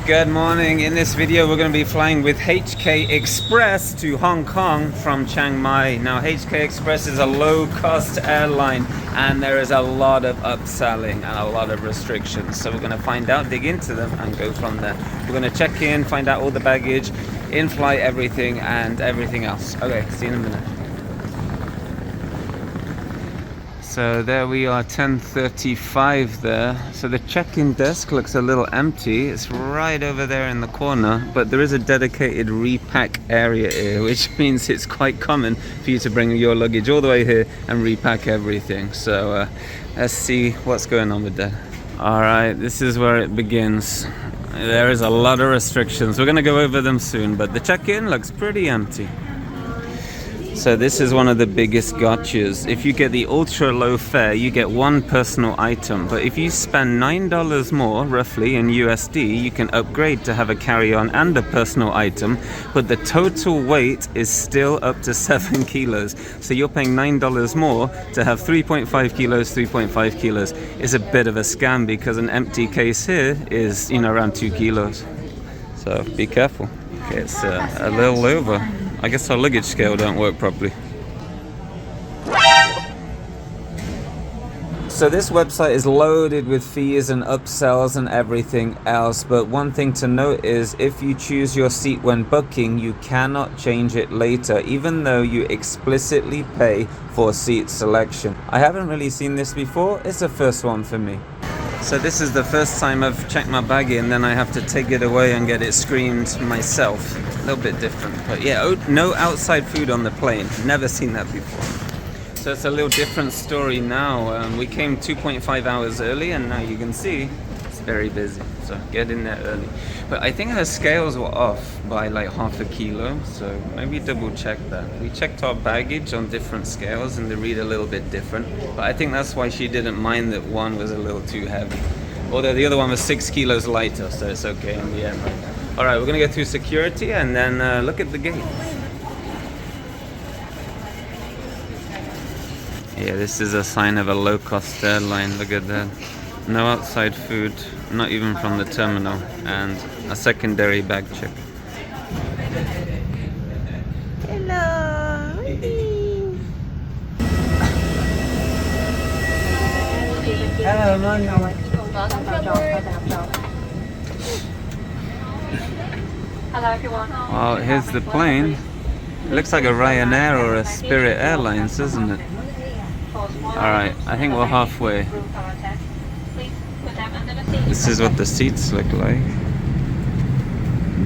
Good morning. In this video we're going to be flying with HK Express to Hong Kong from Chiang Mai. Now HK Express is a low-cost airline and there is a lot of upselling and a lot of restrictions. So we're going to find out, dig into them and go from there. We're going to check in, find out all the baggage, in-flight everything and everything else. Okay, see you in a minute. So there we are, 10:35 there. So the check-in desk looks a little empty. It's right over there in the corner, but there is a dedicated repack area here, which means it's quite common for you to bring your luggage all the way here and repack everything. So let's see what's going on with that. All right, this is where it begins. There is a lot of restrictions. We're going to go over them soon, but the check-in looks pretty empty. So this is one of the biggest gotchas. If you get the ultra low fare, you get one personal item. But if you spend $9 more, roughly, in USD, you can upgrade to have a carry-on and a personal item. But the total weight is still up to 7 kilos. So you're paying $9 more to have 3.5 kilos, 3.5 kilos. It's a bit of a scam because an empty case here is, around 2 kilos. So be careful. Okay, it's a little over. I guess our luggage scale don't work properly. So this website is loaded with fees and upsells and everything else, but one thing to note is if you choose your seat when booking, you cannot change it later, even though you explicitly pay for seat selection. I haven't really seen this before. It's the first one for me. So this is the first time I've checked my bag in, then I have to take it away and get it screened myself. A little bit different, but yeah, no outside food on the plane. Never seen that before. So it's a little different story now. We came 2.5 hours early and now you can see it's very busy. So get in there early. But I think her scales were off by like half a kilo, so maybe double check that. We checked our baggage on different scales and they read a little bit different. But I think that's why she didn't mind that one was a little too heavy. Although the other one was 6 kilos lighter, so it's okay in the end. All right, we're gonna go through security and then look at the gate. Yeah, this is a sign of a low-cost airline. Look at that. No outside food, not even from the terminal, and a secondary bag check. Hello. Hello, morning. Hello, everyone. Well, here's the plane. It looks like a Ryanair or a Spirit Airlines, doesn't it? Alright, I think we're halfway. This is what the seats look like.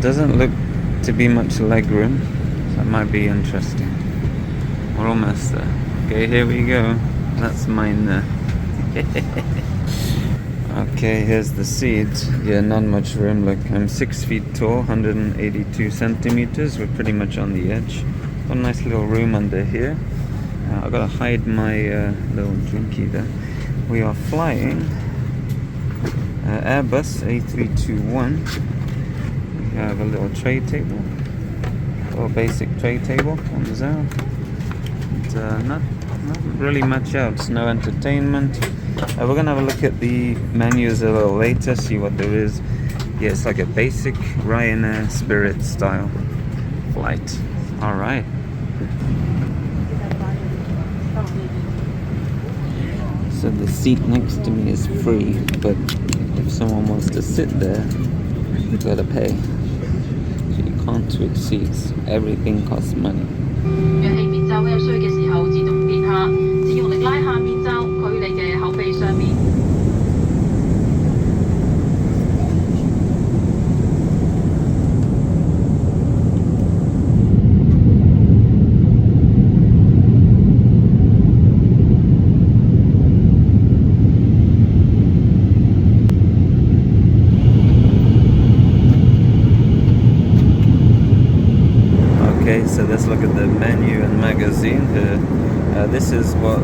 Doesn't look to be much leg room, so that might be interesting. We're almost there. Okay, here we go. That's mine there. Okay, here's the seat. Yeah, not much room. Look, I'm 6 feet tall, 182 centimeters. We're pretty much on the edge. Got a nice little room under here. I've got to hide my little drinky there. We are flying Airbus A321. We have a little tray table, a little basic tray table comes out. And, not really much else. No entertainment. We're gonna have a look at the menus a little later, see what there is. Yeah, it's like a basic Ryanair Spirit style flight. All right. So the seat next to me is free, but if someone wants to sit there, you've got to pay. So you can't switch seats. Everything costs money. So let's look at the menu and magazine here. This is what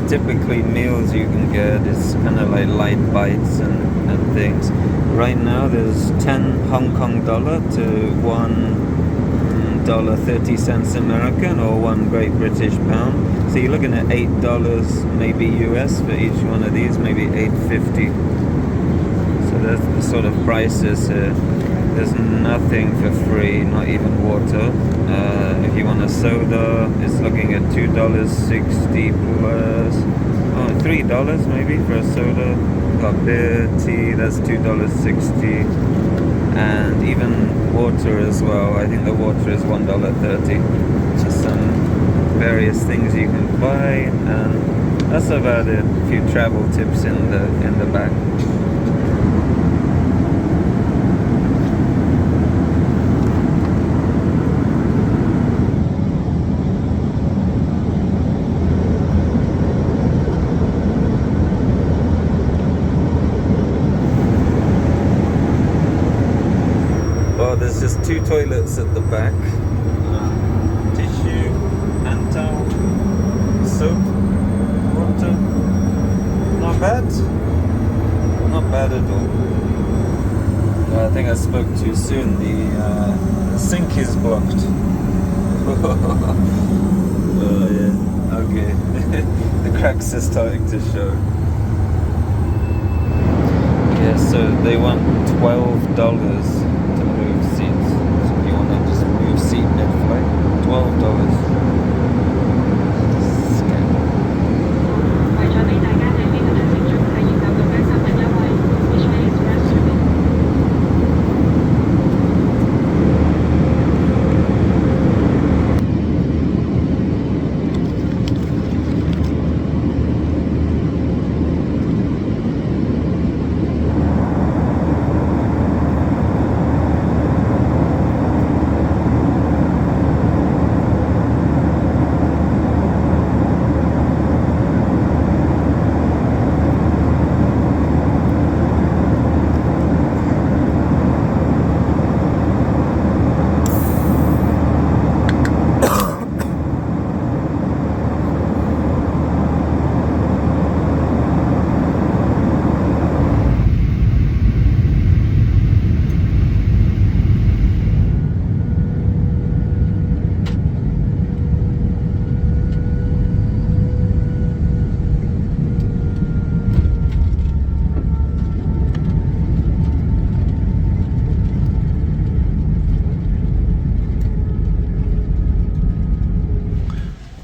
typically meals you can get. It's kind of like light bites and things. Right now there's 10 Hong Kong dollar to $1.30 American or 1 Great British pound. So you're looking at $8 maybe US for each one of these, maybe $8.50. So that's the sort of prices here. There's nothing for free, not even water. If you want a soda, it's looking at $2.60 plus, $3 maybe for a soda. Got beer, tea, that's $2.60. And even water as well. I think the water is $1.30. Just some various things you can buy, and that's about it. A few travel tips in the back. There's just 2 toilets at the back. Tissue, hand towel, soap, water. Not bad. Not bad at all. I think I spoke too soon. The sink is blocked. Yeah. Okay. The cracks are starting to show. Yeah, so they want $12 to move seats. So if you want to just move seat mid-flight, $12.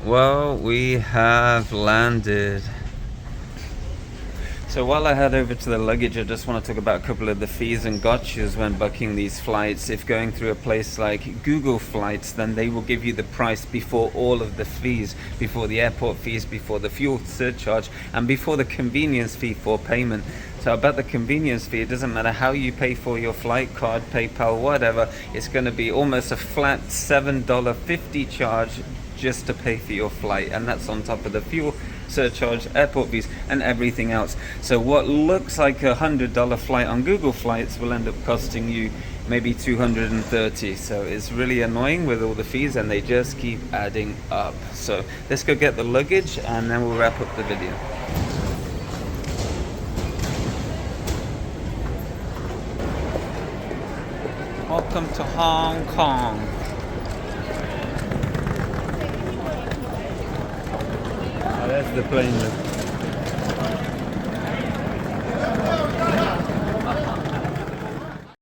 Well, we have landed. So while I head over to the luggage, I just want to talk about a couple of the fees and gotchas when booking these flights. If going through a place like Google Flights, then they will give you the price before all of the fees, before the airport fees, before the fuel surcharge, and before the convenience fee for payment. So about the convenience fee, it doesn't matter how you pay for your flight card, PayPal, whatever, it's going to be almost a flat $7.50 charge just to pay for your flight, and that's on top of the fuel surcharge, airport fees, and everything else. So what looks like $100 flight on Google Flights will end up costing you maybe $230. So it's really annoying with all the fees, and they just keep adding up. So let's go get the luggage, and then we'll wrap up the video. Welcome to Hong Kong. Oh, there's the plane.